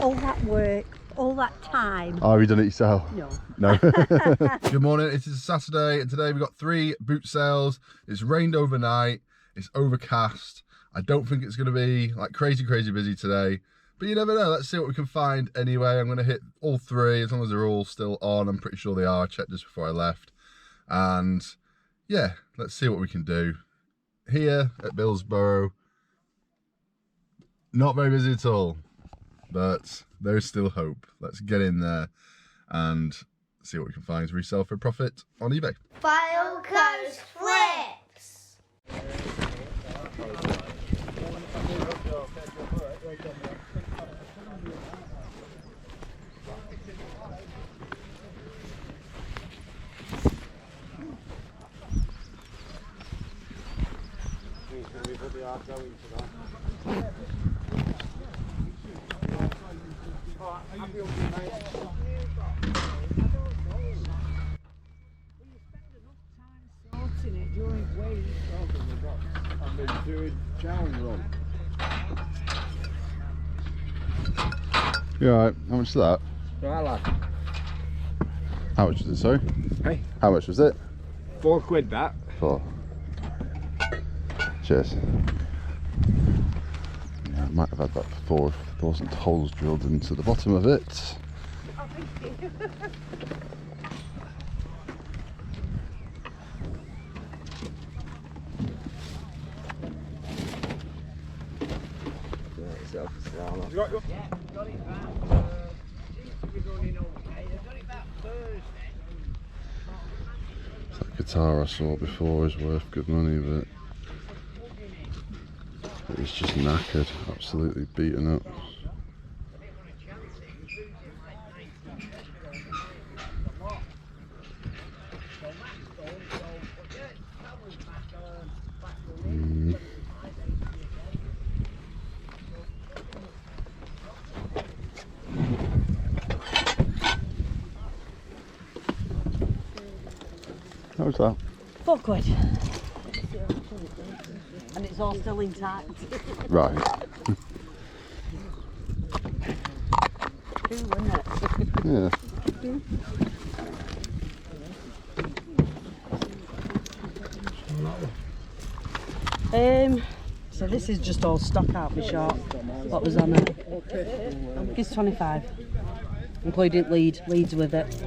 all that work, all that time. Oh, have you done it yourself? No. No. Good morning, it is Saturday and today we've got 3 boot sales. It's rained overnight, it's overcast. I don't think it's going to be like crazy busy today, but you never know. Let's see what we can find anyway. I'm going to hit all 3 as long as they're all still on. I'm pretty sure they are. I checked just before I left. And yeah, let's see what we can do. Here at Billsborough, not very busy at all, but there's still hope. Let's get in there and see what we can find to resell for a profit on eBay. File Coast Flips! I've been doing challenge run. You alright? How much is that? Right, lad. How much was it, sorry? Hey? How much was it? £4 that. 4. Cheers. Yeah, I might have had that before if there wasn't holes drilled into the bottom of it. Oh, thank you. You got your... Yeah, got it back. Seems to be going okay. I got it back Thursday. That guitar I saw before is worth good money, but it's just knackered, absolutely beaten up. How was that? £4. And it's all still intact. Right. Cool, isn't it? Yeah. So this is just all stock out my shop. What was on it? It's 25, including leads with it.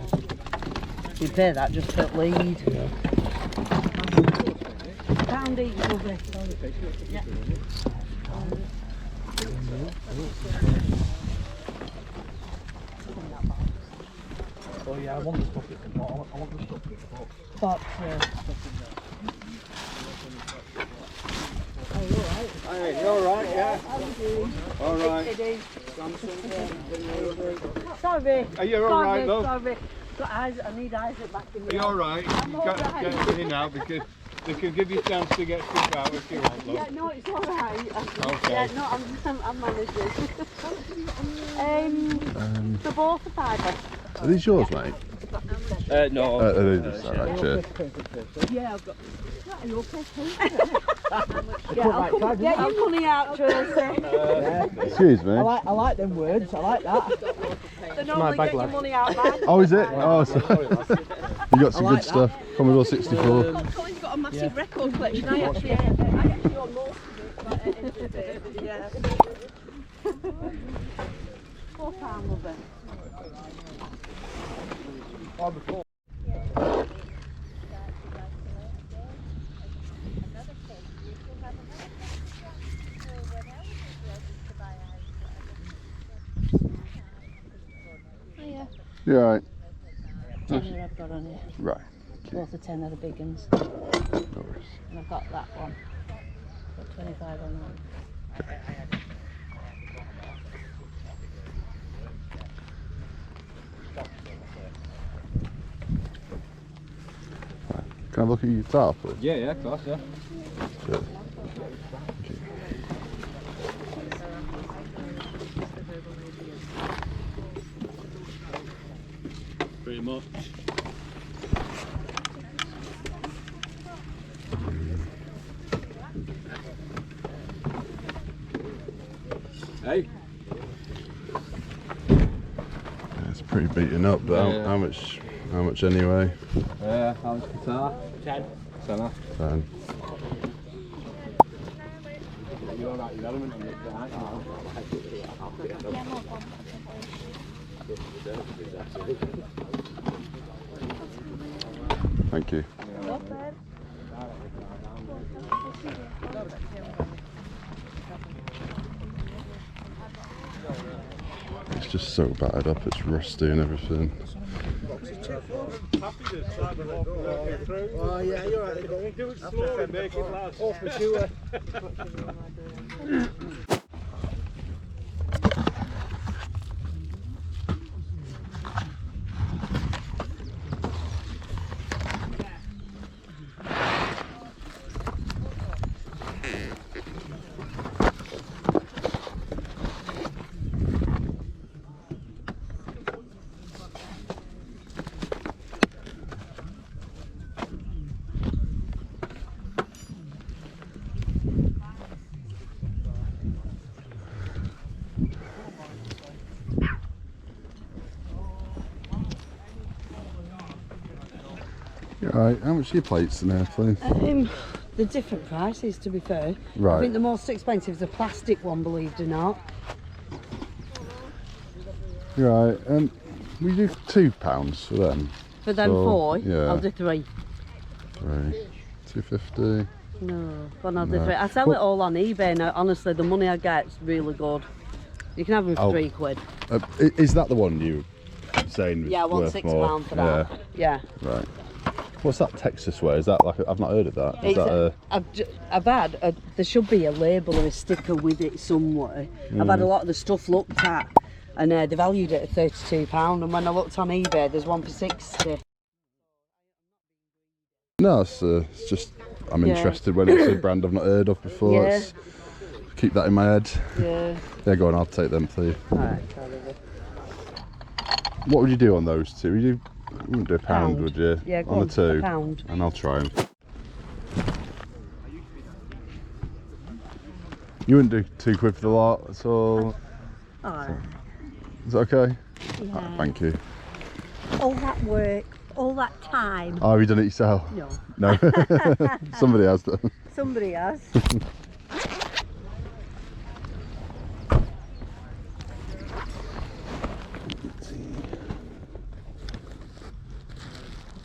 You pay that just for lead. Yeah. Pound each, lovely. Yeah. Oh yeah, I want the stuff in the box. I want the stuff in the box. Box, yeah. Oh, you alright? Hey, you alright, yeah? Alright. Sorry. Are you alright, love? Sorry. Got eyes, I need Isaac back in the Are you alright? You can't get in now because they can give you a chance to get stuff out if you want, love. Yeah, no, it's alright. Okay. Yeah, no, I'm managing. So both are £5. Are these yours, mate? No. Alright, cheers. Yeah, I've got. Are you okay? Yeah, get your money out, Tracy. Excuse me. I like them words, I like that. So normally get your money out, man. Oh, is it? Oh, sorry. You got some good stuff. Commodore 64. Colin's got a massive record collection. I actually own most of it. Yeah. £4, love it. Oh, before. You alright? Tenner I've got on here. Right. Both the 10 are the big ones. No worries. And I've got that one. Got 25 on that. Can I look at your guitar, please? Yeah, of course, yeah. Cheers. Pretty much. Hey. pretty beaten up, but Yeah. how much anyway? How much guitar? 10. 10. 10. You're right, you're element on this guy. Thank you. It's just so battered up, it's rusty and everything. Oh yeah, you're right. Do it slowly, make it last. Oh, for sure. Right, how much are your plates in there, please? The different prices, to be fair. Right. I think the most expensive is the plastic one, believe it or not. Right, we do £2 for them. For them So, 4, yeah. I'll do 3. 250. No, go on, I'll do No. 3. I sell Well- it all on eBay now. Honestly, the money I get's really good. You can have them for Oh. £3. Is that the one you were saying was Yeah, I want worth £6 more? for that. Yeah. Right. What's that Texas way? Is that like I've not heard of that. Is that I've had there should be a label or a sticker with it somewhere. I've had a lot of the stuff looked at, and they valued it at £32. And when I looked on eBay, there's one for 60. No, it's just I'm Yeah. interested when it's a brand I've not heard of before. Yeah. Let's keep that in my head. Yeah. Yeah, go on. I'll take them, please. Alright, What would you do on those two? You wouldn't do a pound, Pound. would you? Yeah, go on on, the two. a pound. And I'll try them. You wouldn't do £2 for the lot at all. Alright. Is that okay? Yeah. Ah, thank you. All that work, all that time. Oh, have you done it yourself? No. No. Somebody has done. Somebody has.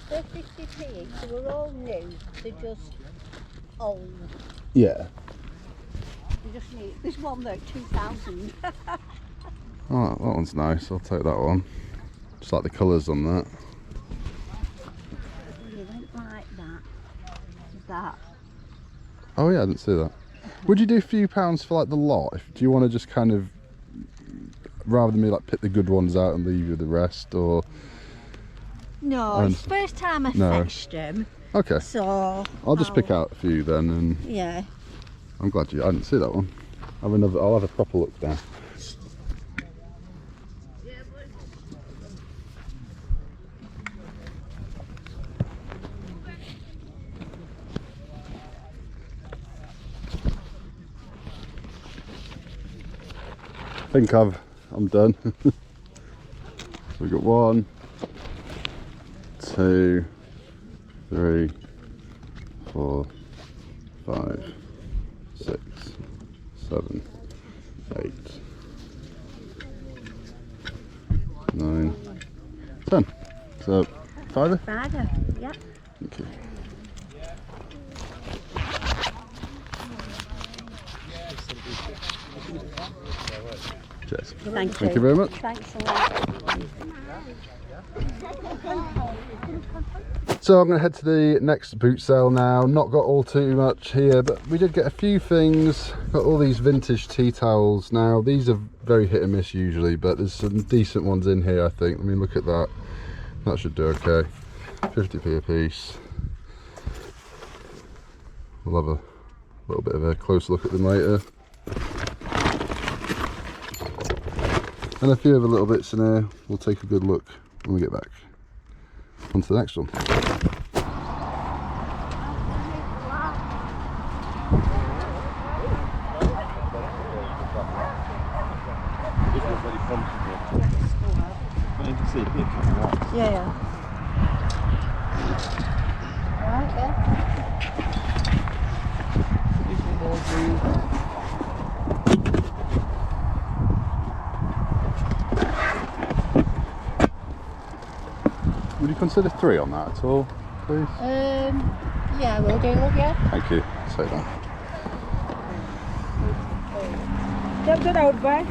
They're 50p, so we're all new. They're just old. Yeah. You just need this one though, 2000. Oh, that one's nice. I'll take that one. Just like the colours on that. You don't like that. That. Oh yeah, I didn't see that. Would you do a few pounds for like the lot? Do you want to just kind of, rather than me like pick the good ones out and leave you the rest, or? No, And- it's the first time I No. fetched them. Okay. So I'll just pick out a few then, and yeah. I'm glad I didn't see that one. I'll have a proper look down. I think I'm done. So we've got 1, 2, 3, 4, 5, 6, 7, 8, 9, 10. So, fiver? Fiver, yeah. Thank you. Cheers. Thank Thank you very much. Thanks a lot. So I'm going to head to the next boot sale now. Not got all too much here, but we did get a few things. Got all these vintage tea towels now. These are very hit and miss usually, but there's some decent ones in here, I think. I mean, look at that. That should do okay. 50p a piece. We'll have a little bit of a close look at them later. And a few other little bits in here. We'll take a good look when we get back. On to the next one. see if you can watch. Yeah. Right, yeah. Would you consider 3 on that at all, please? Yeah, we'll do, love, yeah. Thank you. I'll take that. Jump it out, boy.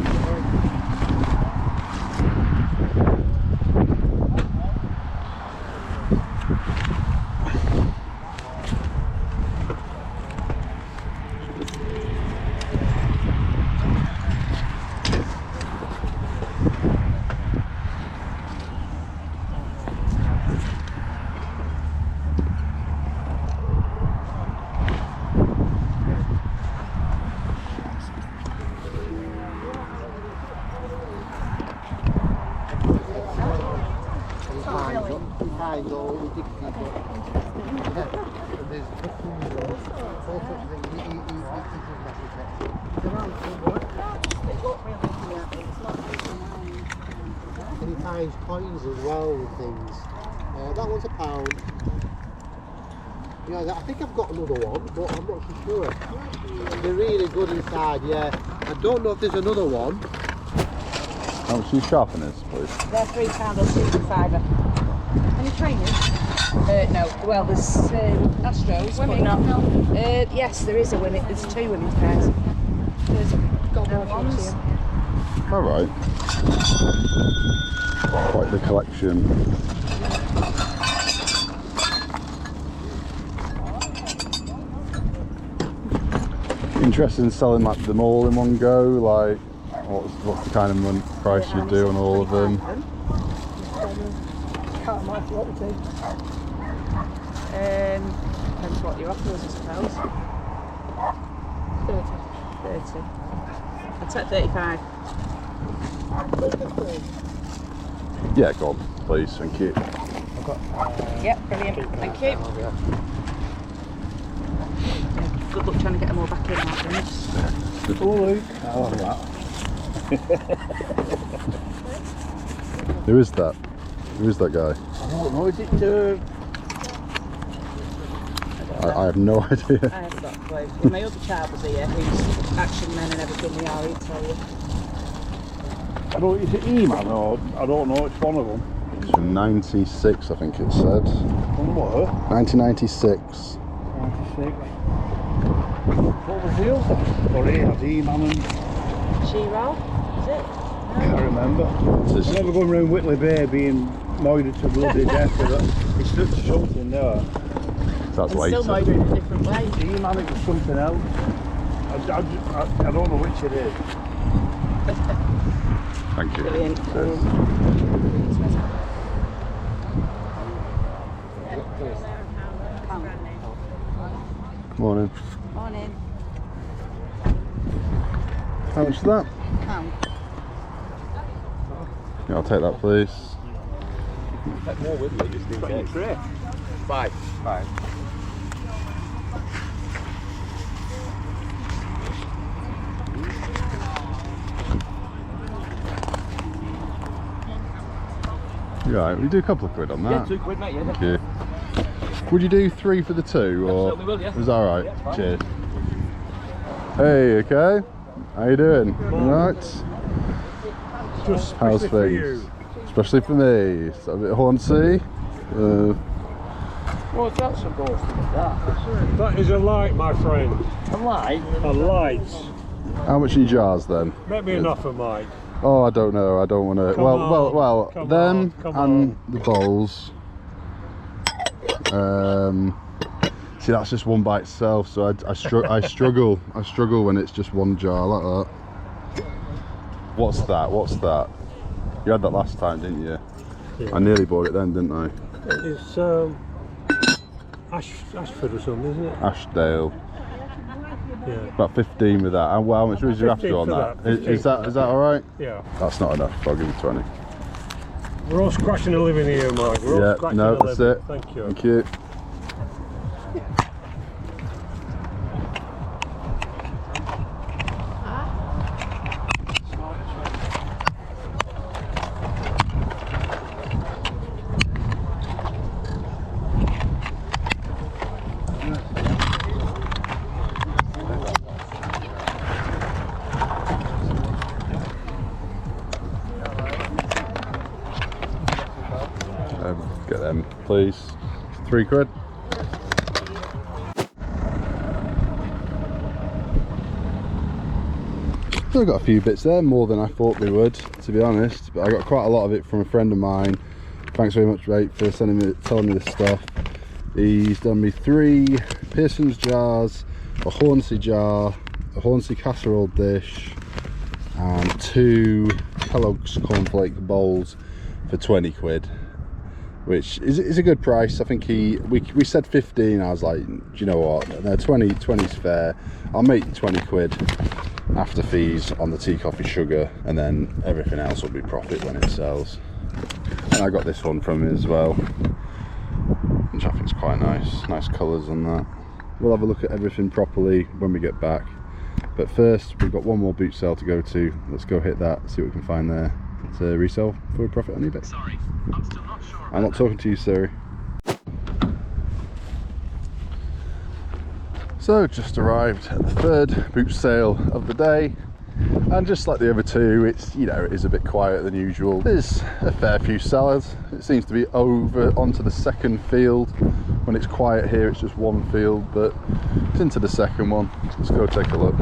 Any times coins as well with things. That one's £1. Yeah, I think I've got another one, but I'm not so sure. They're really good inside, yeah. I don't know if there's another one. How much are you sharpeners, please? They're £3 or £2.5. Any trainers? No. Well, there's Astros. Women? No. Yes, there is a women. There's 2 women's pairs. There's got more ones. All right. Quite the collection. Interested in selling like them all in one go? Like, what's the kind of price you do on all of them? Depends what your offer is, I suppose. 30. I'd take 35. Yeah, go on, please. Thank you. Yep, brilliant. Thank you. Good luck trying to get them all back in, Martin. Who is that? Who is that guy? I don't know, is it I have no idea. I have got a clue. Well, my other child was here, who's action men and everything we are, he'd tell you. I don't, is it E-Man or I don't know, it's one of them. It's from 96, I think it said. From what? 1996. 96. What was the other? Or he had E-Man and... She-Roll, is it? I can't remember. I remember going around Whitley Bay being moided to bloody death with it. It's just something there. That's And later. still moided in a different way. E-Man, it was something else. I don't know which it is. Thank you. Brilliant. Cheers. Morning. Morning. How much is that? Pound. Yeah, I'll take that, please. More with me, just in case. 5. Right, we do a couple of quid on that. Yeah, 2 quid, mate, yeah. Thank you. Would you do 3 for the 2, or Certainly will, yeah. is that alright? Yeah, fine. Cheers. Hey, okay? How you doing? Alright? Just How's for things? you. Especially for me. It's a bit haunty. What's that supposed to be? That is a light, my friend. A light? A light. How much in jars then? Make me an offer, Mike. Oh, I don't know. I don't want to. Come Well, on, come them on, come and on. the bowls. See, that's just one by itself. So I struggle. I struggle when it's just one jar like that. What's that? What's that? You had that last time, didn't you? Yeah. I nearly bought it then, didn't I? It's Ashford or something, isn't it? Ashdale. Yeah. About 15 with that. And how much was you after 15 on for that? that, 15 Is that all right? Yeah. That's not enough. I'll give you 20. We're all scratching a living here, Mike. We're all Yeah. scratching No, a that's living. it. Thank you. Thank you. please. £3. So I got a few bits there, more than I thought they would, to be honest. But I got quite a lot of it from a friend of mine. Thanks very much, mate, for telling me this stuff. He's done me 3 Pearson's jars, a Hornsey jar, a Hornsey casserole dish, and 2 Kellogg's cornflake bowls for £20, which is a good price. I think we said 15. I was like, do you know what? No, 20's fair. I'll make £20 after fees on the tea, coffee, sugar, and then everything else will be profit when it sells. And I got this one from him as well, which I think is quite nice colours on that. We'll have a look at everything properly when we get back, but first we've got one more boot sale to go to. Let's go hit that, see what we can find there to resell for a profit on eBay. Sorry, I'm still not sure. I'm not talking to you, Siri. So just arrived at the 3rd boot sale of the day, and just like the other 2, it's, you know, it is a bit quieter than usual. There's a fair few sellers. It seems to be over onto the 2nd field. When it's quiet here, it's just 1 field, but it's into the 2nd one. Let's go take a look.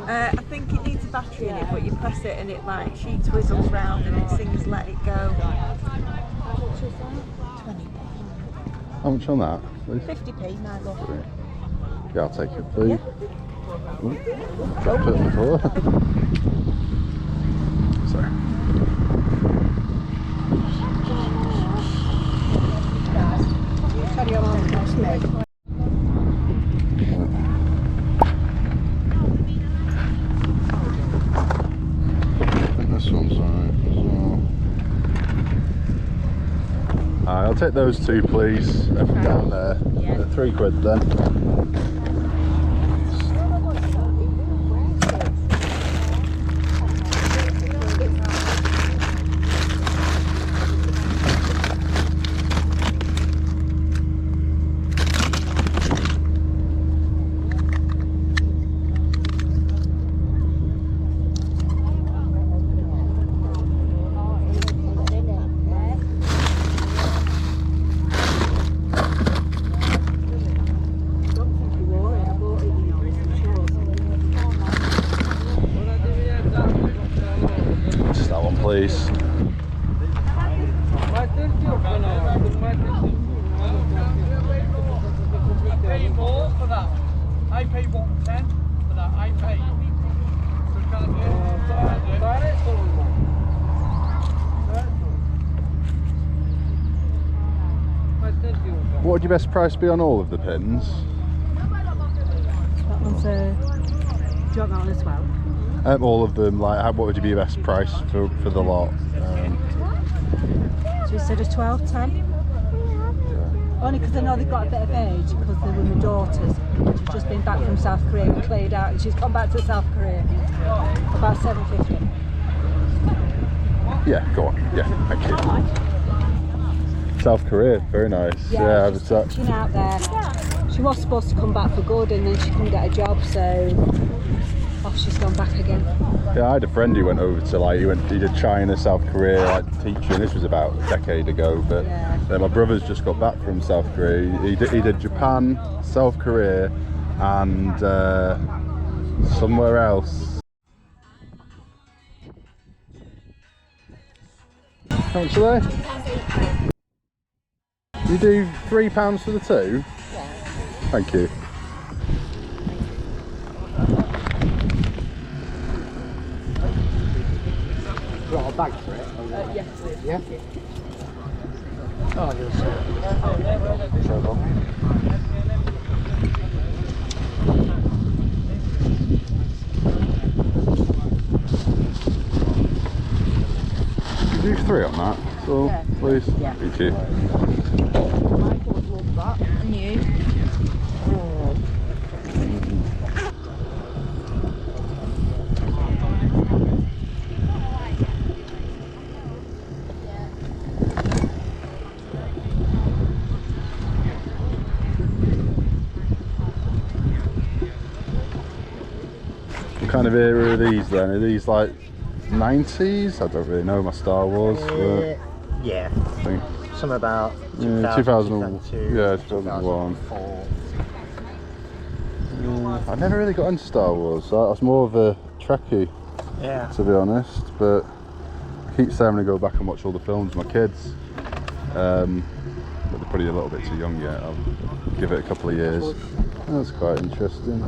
I think it needs a battery in it, but you press it and it like she twizzles round and it sings "Let It Go." How much is that? £20. How much on that, please? 50p, my love. Yeah, I'll take it, please. Ooh, drop it on the floor. Sorry. Carry on, that's me. This one's alright as well. Alright, I'll take those 2, please. Everything down there. Yeah. £3 then. Just that one, please. I pay more for that. I pay 110 for that. I pay. What would your best price be on all of the pins? That one's do you want that one as well? All of them, like, what would be your best price for the lot? So we said a 12, 10? Only because I know they've got a bit of age, because they were my daughters. She's just been back from South Korea and cleared out, and she's gone back to South Korea. About 750. Yeah, go on. Yeah, thank you. South Korea, very nice. Yeah, I she's was teaching out there. She was supposed to come back for good, and then she couldn't get a job, so off she's gone back again. Yeah, I had a friend who went over to, like, he did China, South Korea, like, teaching. This was about a decade ago, but then my brother's just got back from South Korea. He did Japan, South Korea, and somewhere else. How much are they? You do £3 for the 2? Yeah. Thank you. Got a bag for it? Yes, please. Yeah? Oh, you'll see. So long. Do 3 on that, so please. Yeah. Thank you. And you? kind of era are these then? Are these like 90s? I don't really know my Star Wars. But Yeah. I think Some about 2000, 2002, yeah, 2001. 2004. I never really got into Star Wars. I was more of a Trekkie, Yeah. to be honest. But I keep saying I'm gonna go back and watch all the films with my kids. But they're probably a little bit too young yet. I'll give it a couple of years. That's quite interesting.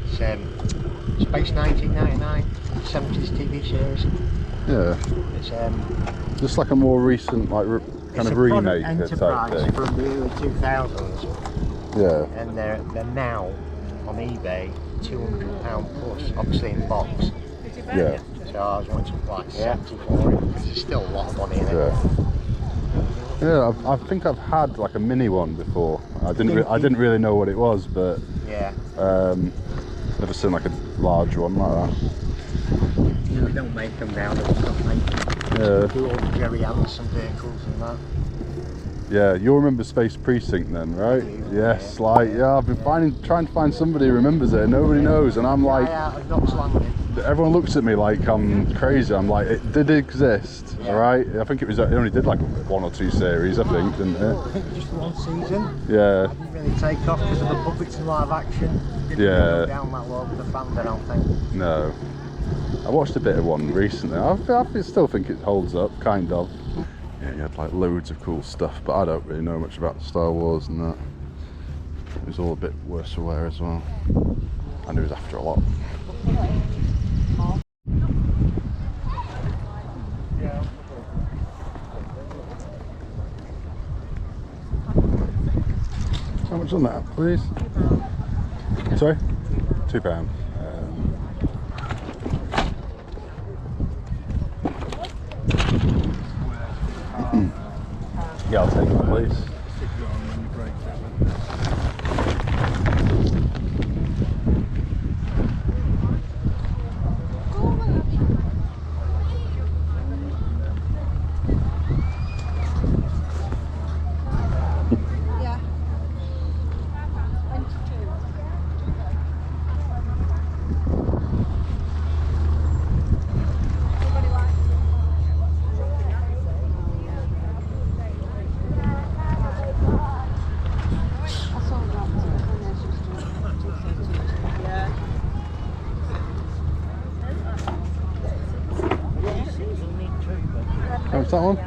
It's Space 1999, 70s TV series. Yeah, It's just like a more recent, like kind of remake type Enterprise thing. from the early 2000s, Yeah, and they're now on eBay £200 plus, obviously in box. yeah, So I was wanting to like 70 for it because there's still a lot of money in it. yeah. Yeah, I think I've had like a mini one before. I didn't really know what it was, but Yeah. never seen like a large one like that. Yeah, we don't make them now, they don't make them. Yeah. Do all the Jerry Anderson vehicles and that. Yeah, you'll remember Space Precinct then, right? Yes, yeah. like, yeah, I've been trying to find somebody who remembers it, nobody knows, and I'm like, Yeah, Knox Landing. everyone looks at me like I'm crazy. I'm like, it did exist, Yeah. alright? I think it only did like 1 or 2 series, I think, didn't I it? think just one season. Yeah, Didn't really take off because of the public to live action. Didn't Yeah. go down that well with the fans, I don't think. no. I watched a bit of one recently. I still think it holds up, kind of. Yeah, you had like loads of cool stuff, but I don't really know much about Star Wars and that. It was all a bit worse for wear as well. And it was after a lot. How much on that, please? Sorry? £2. Yeah, I'll take it, please. How much that one?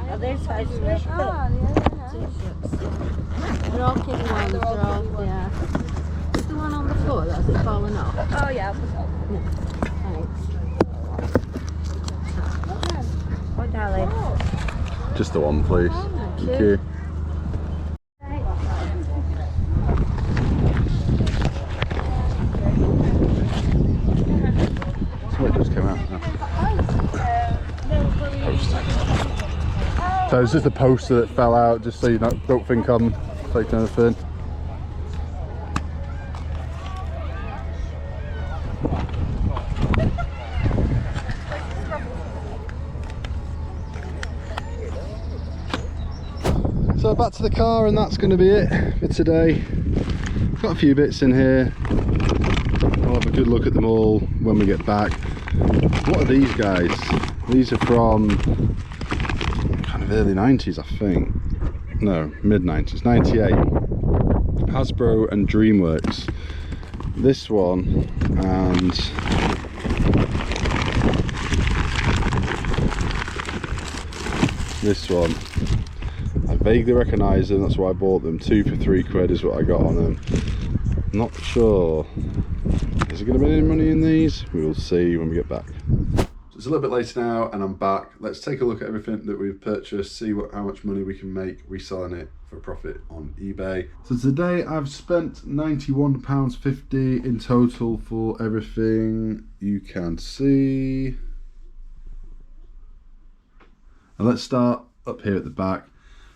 Are they size fit? They're all kiddie ones, they're all, yeah. Is the one on the floor, that's it fallen off? Oh yeah, Thanks. Oh, darling. Just the one, please. Thank you. Something just came out now. Poster. So it's just a poster that fell out, just so you don't think I'm taking anything. So back to the car, and that's going to be it for today. Got a few bits in here. I'll have a good look at them all when we get back. What are these guys? These are from kind of early 90s, I think. No, mid 90s, 98. Hasbro and DreamWorks. This one and this one. I vaguely recognise them, that's why I bought them. 2 for £3 is what I got on them. Not sure. Is there going to be any money in these? We will see when we get back. So it's a little bit later now and I'm back. Let's take a look at everything that we've purchased, see how much money we can make reselling it for a profit on eBay. So today I've spent £91.50 in total for everything you can see. And let's start up here at the back.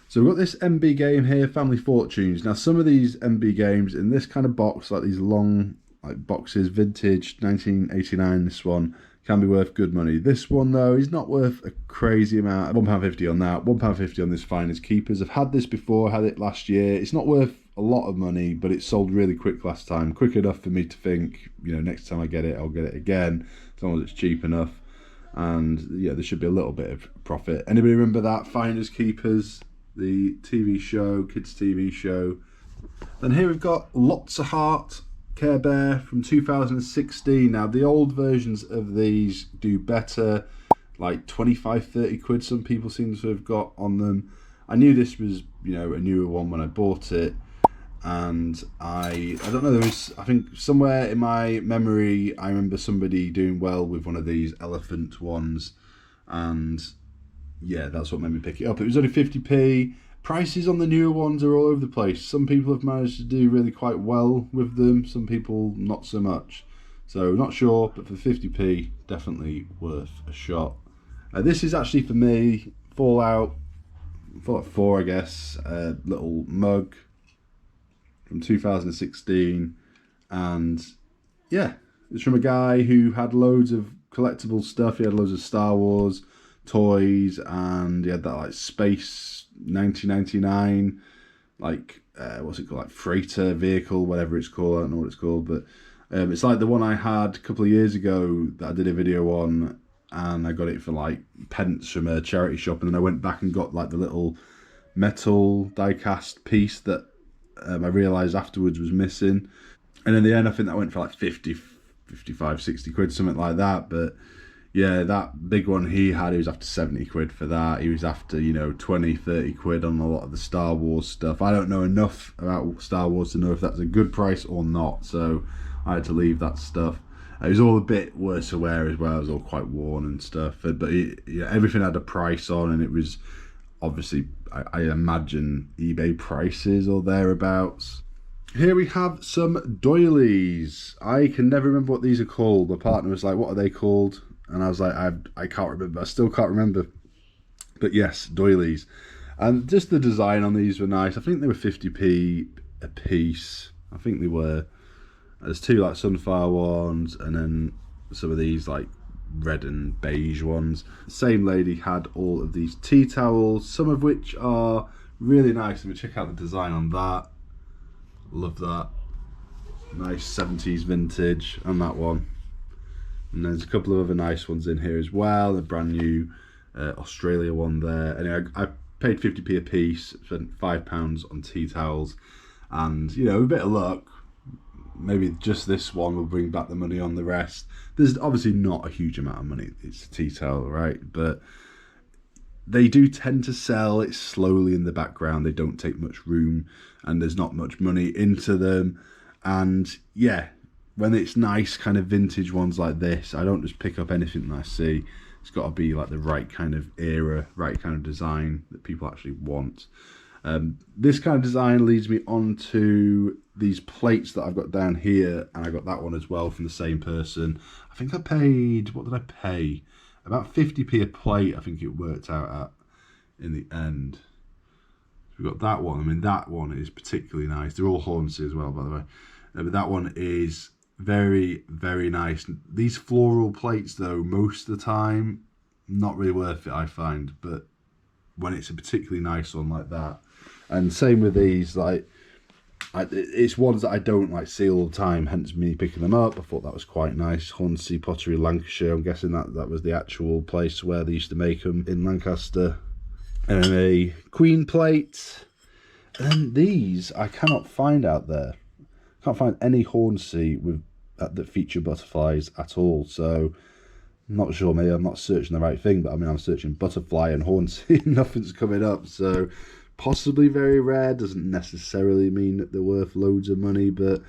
So we've got this MB game here, Family Fortunes. Now some of these MB games in this kind of box, like these long boxes, vintage 1989, this one can be worth good money. This one though is not worth a crazy amount. £1.50 on that, £1.50 on this Finders Keepers. I've had this before, had it last year. It's not worth a lot of money, but it sold really quick last time. Quick enough for me to think, you know, next time I get it, I'll get it again, as long as it's cheap enough. And yeah, there should be a little bit of profit. Anybody remember that? Finders Keepers, the TV show, kids TV show. Then here we've got Lots of Heart Care Bear from 2016. Now the old versions of these do better, like 25-30 quid some people seem to have got on them. I knew this was, you know, a newer one when I bought it, and I don't know, there was, I think somewhere in my memory I remember somebody doing well with one of these elephant ones, and yeah, that's what made me pick it up. It was only 50p. Prices on the newer ones are all over the place. Some people have managed to do really quite well with them, some people not so much. So not sure, but for 50p, definitely worth a shot. This is actually for me, Fallout 4, I guess, a little mug from 2016, and yeah, it's from a guy who had loads of collectible stuff. He had loads of Star Wars toys, and he had that like Space 1999 like what's it called, like freighter vehicle, whatever it's called, I don't know what it's called, but it's like the one I had a couple of years ago that I did a video on, and I got it for like pence from a charity shop, and then I went back and got like the little metal die-cast piece that I realised afterwards was missing, and in the end I think that went for like 50, 55, 60 quid, something like that. But yeah, that big one he had, he was after 70 quid for that. He was after, you know, 20, 30 quid on a lot of the Star Wars stuff. I don't know enough about Star Wars to know if that's a good price or not, so I had to leave that stuff. It was all a bit worse for wear as well. It was all quite worn and stuff. But yeah, everything had a price on, and it was obviously, I imagine, eBay prices or thereabouts. Here we have some doilies. I can never remember what these are called. My partner was like, what are they called? And I was like, I can't remember. I still can't remember. But yes, doilies. And just the design on these were nice. I think they were 50p a piece. I think they were. There's two like sunflower ones, and then some of these like red and beige ones. The same lady had all of these tea towels, some of which are really nice. Let me check out the design on that. Love that. Nice 70s vintage on that one. And there's a couple of other nice ones in here as well. A brand new Australia one there. Anyway, I paid 50p a piece, spent £5 on tea towels, and you know, a bit of luck, maybe just this one will bring back the money on the rest. There's obviously not a huge amount of money. It's a tea towel, right? But they do tend to sell it slowly in the background. They don't take much room, and there's not much money into them. And yeah, when it's nice kind of vintage ones like this, I don't just pick up anything that I see. It's got to be like the right kind of era, right kind of design that people actually want. This kind of design leads me on to these plates that I've got down here, and I got that one as well from the same person. I think I paid, what did I pay? About 50p a plate, I think it worked out at in the end. We've got that one. I mean, that one is particularly nice. They're all Hornsey as well, by the way. But that one is very, very nice. These floral plates, though, most of the time, not really worth it, I find. But when it's a particularly nice one like that, and same with these, like, it's ones that I don't like see all the time, hence me picking them up. I thought that was quite nice. Hornsey Pottery, Lancashire. I'm guessing that was the actual place where they used to make them in Lancaster. And then a queen plate. And then these I cannot find out there. Can't find any Hornsey with that feature butterflies at all. So I'm not sure, maybe I'm not searching the right thing, but I mean, I'm searching butterfly and Hornsey, nothing's coming up. So possibly very rare, doesn't necessarily mean that they're worth loads of money, but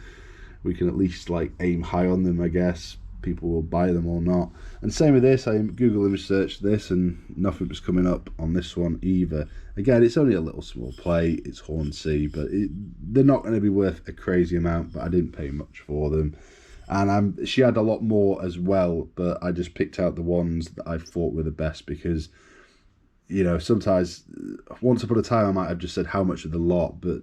we can at least like aim high on them, I guess. People will buy them or not. And same with this, I Google image searched this and nothing was coming up on this one either. Again, it's only a little small plate, it's Hornsey, but they're not going to be worth a crazy amount, but I didn't pay much for them. And she had a lot more as well, but I just picked out the ones that I thought were the best because, you know, sometimes, once upon a time I might have just said how much of the lot, but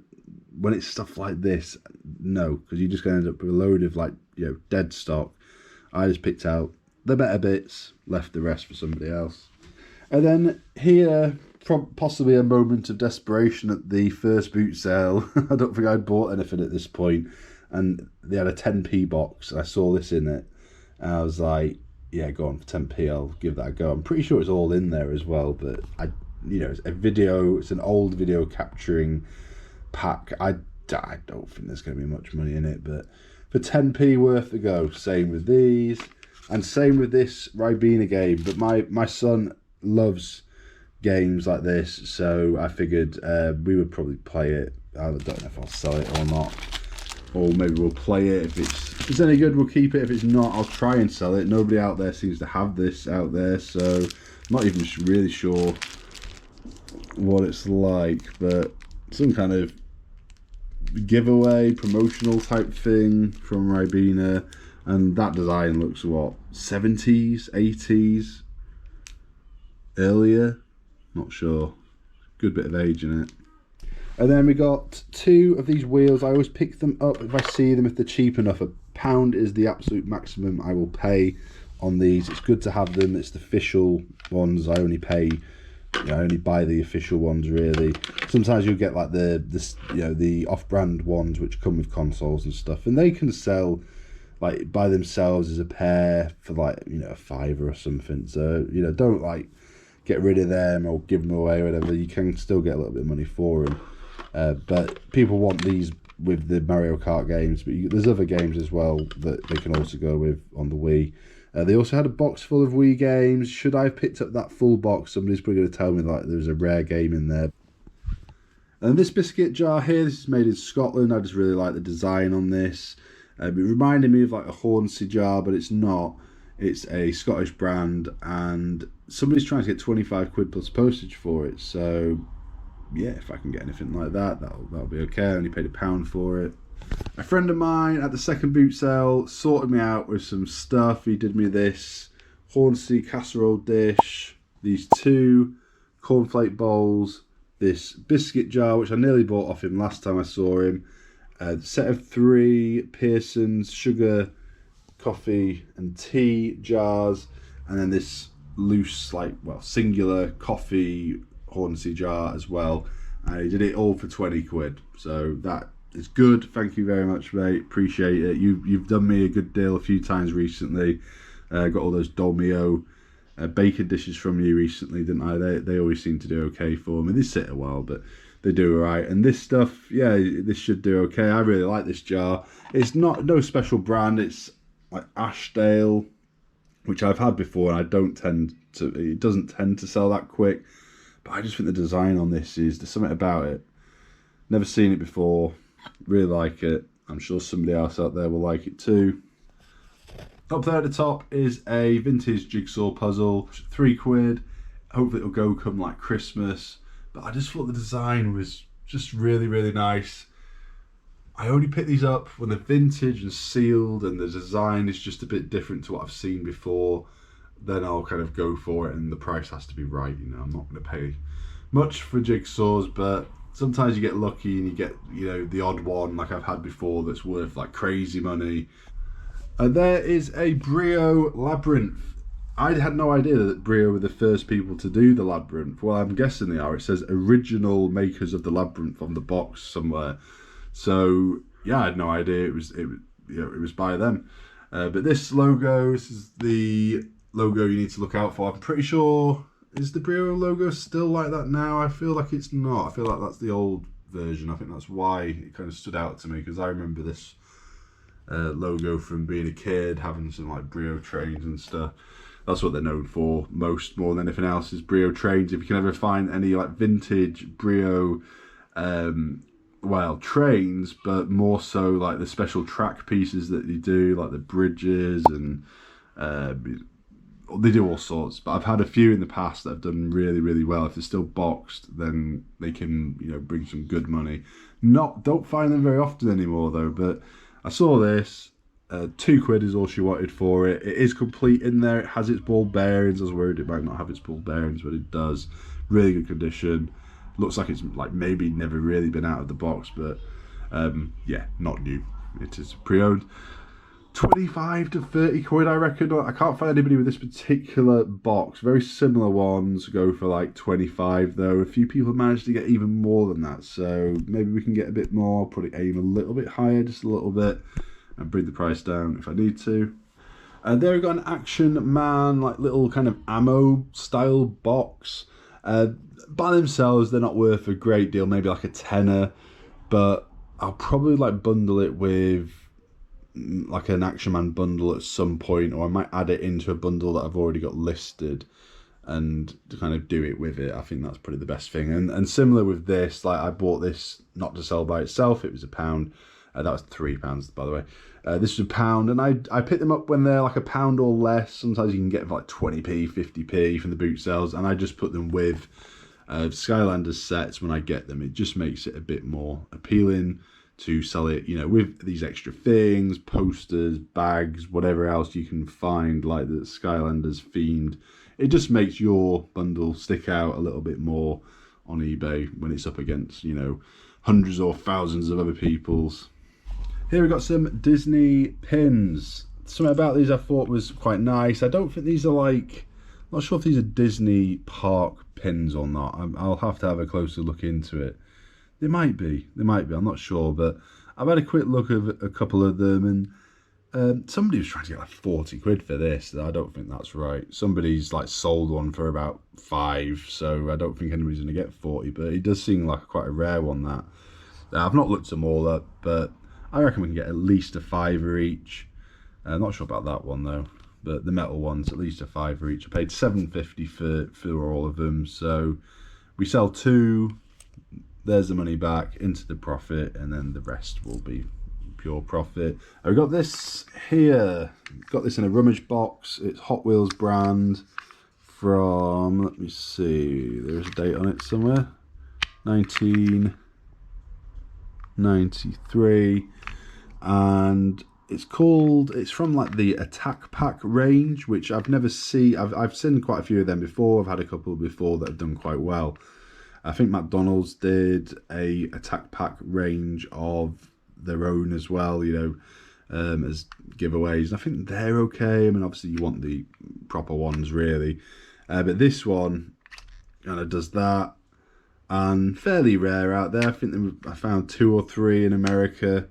when it's stuff like this, no, because you're just going to end up with a load of like, you know, dead stock. I just picked out the better bits, left the rest for somebody else. And then here, possibly a moment of desperation at the first boot sale. I don't think I'd bought anything at this point, and they had a 10p box, and I saw this in it, and I was like, yeah, go on, for 10p, I'll give that a go. I'm pretty sure it's all in there as well, but it's a video, it's an old video capturing pack. I don't think there's going to be much money in it, but for 10p worth to go. Same with these, and same with this Ribena game. But my son loves games like this, so I figured we would probably play it. I don't know if I'll sell it or not, or maybe we'll play it. If it's any good, we'll keep it. If it's not, I'll try and sell it. Nobody out there seems to have this out there, so I'm not even really sure what it's like, but some kind of giveaway promotional type thing from Ribena. And that design looks what, 70s, 80s, earlier, not sure. Good bit of age in it. And then we got 2 of these wheels. I always pick them up if I see them, if they're cheap enough. £1 is the absolute maximum I will pay on these. It's good to have them. It's the official ones. I only pay, I only buy the official ones really. Sometimes you'll get like the off-brand ones which come with consoles and stuff, and they can sell like by themselves as a pair for like, a £5 or something. So, don't like get rid of them or give them away or whatever. You can still get a little bit of money for them. But people want these with the Mario Kart games, but there's other games as well that they can also go with on the Wii. They also had a box full of Wii games. Should I have picked up that full box? Somebody's probably going to tell me like there's a rare game in there. And this biscuit jar here, this is made in Scotland. I just really like the design on this. It reminded me of like a Hornsey jar, but it's not. It's a Scottish brand, and somebody's trying to get 25 quid plus postage for it. So yeah, if I can get anything like that, that'll be okay. I only paid £1 for it. A friend of mine at the second boot sale sorted me out with some stuff. He did me this Hornsey casserole dish, these 2 cornflake bowls, this biscuit jar, which I nearly bought off him last time I saw him, a set of 3 Pearson's sugar, coffee and tea jars, and then this loose, singular coffee Hornsey jar as well. And he did it all for 20 quid. So that is good. Thank you very much, mate. Appreciate it. You've done me a good deal a few times recently. Got all those Dolmio bacon dishes from you recently, didn't I? They always seem to do okay for me. They sit a while, but they do alright. And this stuff, yeah, this should do okay. I really like this jar. It's no special brand. It's like Ashdale, which I've had before, and it doesn't tend to sell that quick. But I just think the design on this there's something about it. Never seen it before. Really like it. I'm sure somebody else out there will like it too. Up there at the top is a vintage jigsaw puzzle, 3 quid. Hopefully it'll go come like Christmas. But I just thought the design was just really, really nice. I only picked these up when they're vintage and sealed, and the design is just a bit different to what I've seen before. Then I'll kind of go for it, and the price has to be right. I'm not going to pay much for jigsaws, but sometimes you get lucky and you get, the odd one like I've had before that's worth like crazy money. And there is a Brio Labyrinth. I had no idea that Brio were the first people to do the Labyrinth. Well, I'm guessing they are. It says original makers of the Labyrinth on the box somewhere. So yeah, I had no idea it was by them. But this logo, this is the logo you need to look out for. I'm pretty sure, is the Brio logo still like that now? I feel like it's not. I feel like that's the old version. I think that's why it kind of stood out to me, because I remember this logo from being a kid, having some like Brio trains and stuff. That's what they're known for more than anything else, is Brio trains. If you can ever find any like vintage Brio trains, but more so like the special track pieces that they do, like the bridges, and they do all sorts. But I've had a few in the past that have done really, really well. If they're still boxed, then they can, bring some good money. Don't find them very often anymore though, but I saw this. 2 quid is all she wanted for it. It is complete in there. It has its ball bearings. I was worried it might not have its ball bearings, but it does. Really good condition. Looks like it's like maybe never really been out of the box, but yeah, not new. It is pre-owned. 25 to 30 quid, I reckon. I can't find anybody with this particular box. Very similar ones go for like 25 though. A few people managed to get even more than that, so maybe we can get a bit more. I'll probably aim a little bit higher, just a little bit, and bring the price down if I need to. And there we've got an Action Man, like little kind of ammo style box. By themselves, they're not worth a great deal, maybe like a tenner, but I'll probably like bundle it with like an Action Man bundle at some point, or I might add it into a bundle that I've already got listed and to kind of do it with it. I think that's probably the best thing. And similar with this, like I bought this not to sell by itself, it was £1. That was £3, by the way. This was £1, and I pick them up when they're like £1 or less. Sometimes you can get for like 20p, 50p from the boot sales, and I just put them with Skylanders sets when I get them. It just makes it a bit more appealing to sell it, you know, with these extra things, posters, bags, whatever else you can find, like the Skylanders themed. It just makes your bundle stick out a little bit more on eBay when it's up against, you know, hundreds or thousands of other people's. Here we've got some Disney pins. Something about these I thought was quite nice. I don't think these are like, I'm not sure if these are Disney park pins or not. I'll have to have a closer look into it. They might be, I'm not sure, but I've had a quick look at a couple of them, and somebody was trying to get like 40 quid for this. I don't think that's right. Somebody's like sold one for about 5, so I don't think anybody's going to get 40, but it does seem like quite a rare one, that. I've not looked them all up, but I reckon we can get at least a £5 each. I'm not sure about that one though, but the metal ones, at least a £5 each. I paid £7.50 for all of them, so we sell 2. There's the money back into the profit, and then the rest will be pure profit. I've got this here. Got this in a rummage box. It's Hot Wheels brand from, let me see, there's a date on it somewhere. 1993, and it's from like the Attack Pack range, which I've never seen. I've seen quite a few of them before. I've had a couple before that have done quite well. I think McDonald's did a Attack Pack range of their own as well, you know, as giveaways. I think they're okay. I mean, obviously you want the proper ones really, but this one kind of does that, and fairly rare out there. I think I found 2 or 3 in America,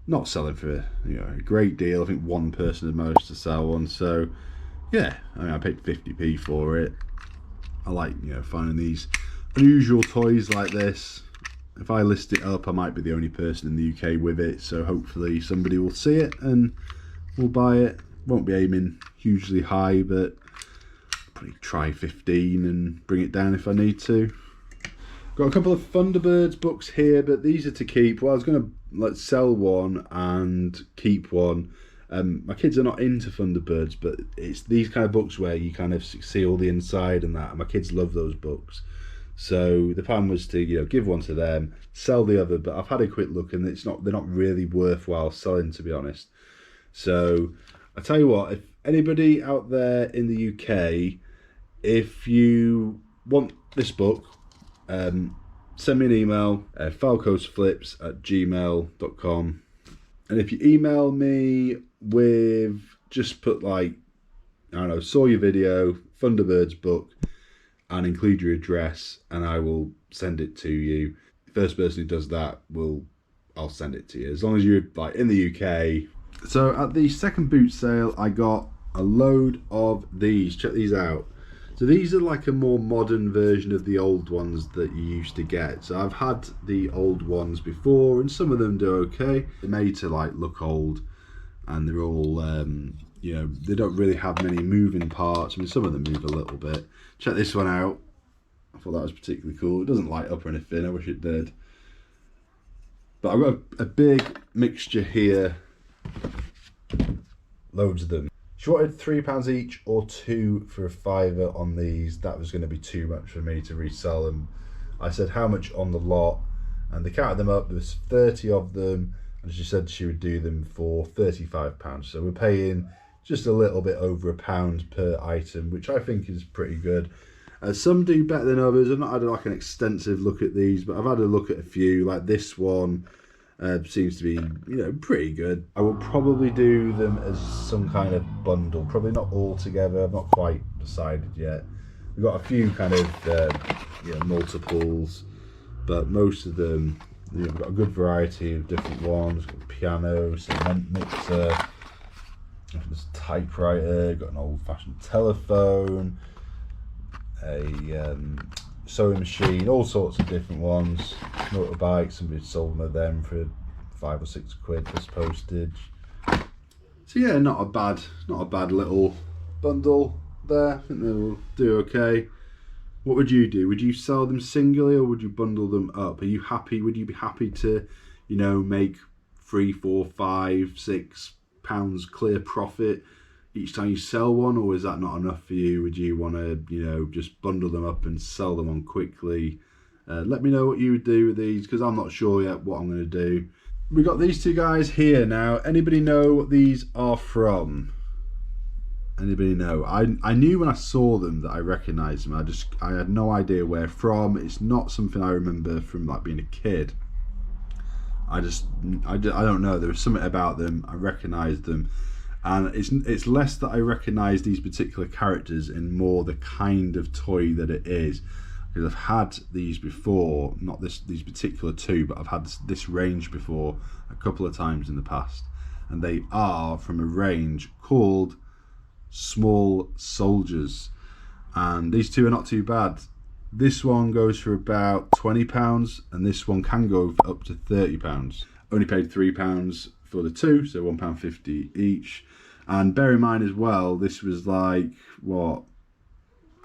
not selling for, you know, a great deal. I think one person had managed to sell one, so yeah, I mean, I paid 50p for it. I like, you know, finding these unusual toys like this. If I list it up, I might be the only person in the UK with it, so hopefully somebody will see it and will buy it. Won't be aiming hugely high, but probably try 15 and bring it down if I need to. Got a couple of Thunderbirds books here, but these are to keep. Well, I was going to sell one and keep one. My kids are not into Thunderbirds, but it's these kind of books where you kind of see all the inside and that, and my kids love those books. So the plan was to, you know, give one to them, sell the other, but I've had a quick look and they're not really worthwhile selling, to be honest. So I tell you what, if anybody out there in the UK, if you want this book, send me an email, filecoastflips@gmail.com, and if you email me with, just put like, I don't know, saw your video, Thunderbirds book, and include your address, and I will send it to you. The first person who does that, I'll send it to you, as long as you're like in the UK. So at the second boot sale, I got a load of these. Check these out. So these are like a more modern version of the old ones that you used to get. So I've had the old ones before, and some of them do okay. They're made to like look old, and they're all you know, they don't really have many moving parts. I mean, some of them move a little bit. Check this one out. I thought that was particularly cool. It doesn't light up or anything. I wish it did. But I've got a big mixture here. Loads of them. She wanted £3 each or 2 for a £5 on these. That was going to be too much for me to resell them. I said, how much on the lot? And they counted them up. There was 30 of them. And she said she would do them for £35. So we're paying just a little bit over £1 per item, which I think is pretty good. Some do better than others. I've not had like an extensive look at these, but I've had a look at a few, like this one. Seems to be, you know, pretty good. I will probably do them as some kind of bundle, probably not all together. I've not quite decided yet. We've got a few kind of you know, multiples, but most of them, you know, we've got a good variety of different ones. Got a piano, cement mixer, there's a typewriter, got an old-fashioned telephone, a sewing machine, all sorts of different ones. Motorbikes, somebody sold them for 5 or 6 quid plus postage. So yeah, not a bad little bundle there. I think they'll do okay. What would you do? Would you sell them singly or would you bundle them up? Are you happy? Would you be happy to, you know, make 3, 4, 5, 6 pounds clear profit each time you sell one, or is that not enough for you? Would you want to, you know, just bundle them up and sell them on quickly? Let me know what you would do with these, because I'm not sure yet what I'm going to do. We got these two guys here now. Anybody know what these are from? Anybody know? I knew when I saw them that I recognised them. I had no idea where from. It's not something I remember from like being a kid. I don't know. There was something about them. I recognised them. And it's less that I recognise these particular characters and more the kind of toy that it is. Because I've had these before, not these particular two, but I've had this range before a couple of times in the past. And they are from a range called Small Soldiers. And these two are not too bad. This one goes for about £20 and this one can go for up to £30. Only paid £3 for the two, so £1.50 each. And bear in mind as well, this was like, what,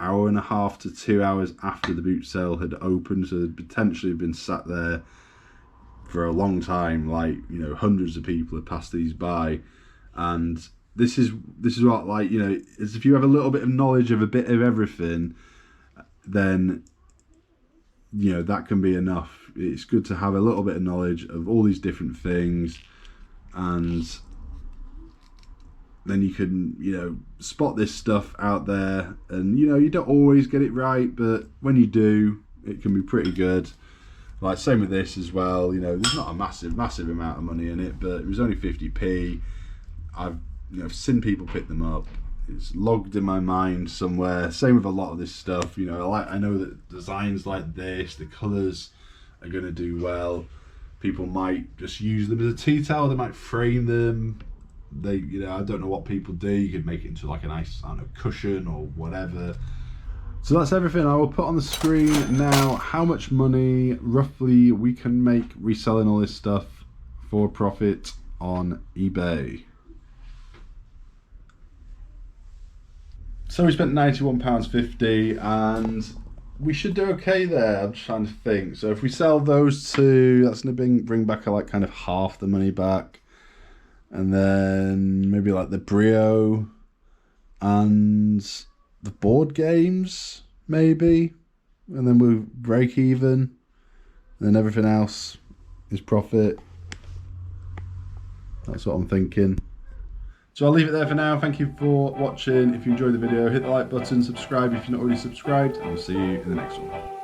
hour and a half to 2 hours after the boot sale had opened, so they'd potentially been sat there for a long time. Like, you know, hundreds of people had passed these by. And this is what, like, you know, is if you have a little bit of knowledge of a bit of everything, then, you know, that can be enough. It's good to have a little bit of knowledge of all these different things, and then you can, you know, spot this stuff out there. And, you know, you don't always get it right, but when you do, it can be pretty good. Like, same with this as well. You know, there's not a massive amount of money in it, but it was only 50p. I've, you know, seen people pick them up. It's logged in my mind somewhere. Same with a lot of this stuff. You know, I know that designs like this, the colours are going to do well. People might just use them as a tea towel. They might frame them. They, you know, I don't know what people do. You could make it into like a nice, I don't know, cushion or whatever. So that's everything. I will put on the screen now how much money roughly we can make reselling all this stuff for profit on eBay. So we spent £91.50 and we should do okay there. I'm just trying to think. So if we sell those two, that's going to bring back like kind of half the money back. And then maybe like the Brio and the board games, maybe. And then we'll break even. And then everything else is profit. That's what I'm thinking. So I'll leave it there for now. Thank you for watching. If you enjoyed the video, hit the like button, subscribe if you're not already subscribed, and I'll see you in the next one.